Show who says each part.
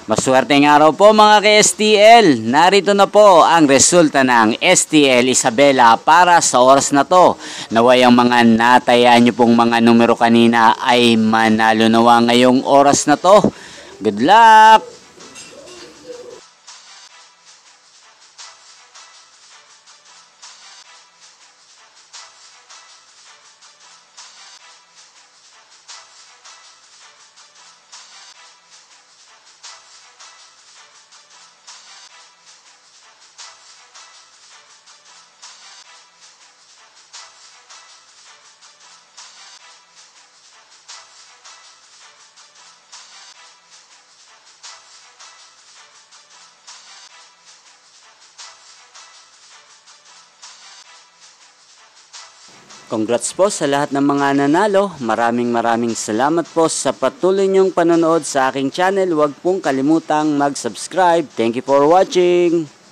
Speaker 1: Maswerteng araw po mga ka-STL. Narito na po ang resulta ng STL Isabela para sa oras na to. Naway ang mga natayaan nyo pong mga numero kanina ay manalo nawa ngayong oras na to. Good luck! Congrats po sa lahat ng mga nanalo. Maraming salamat po sa patuloy niyong panonood sa aking channel. Huwag pong kalimutang mag-subscribe. Thank you for watching.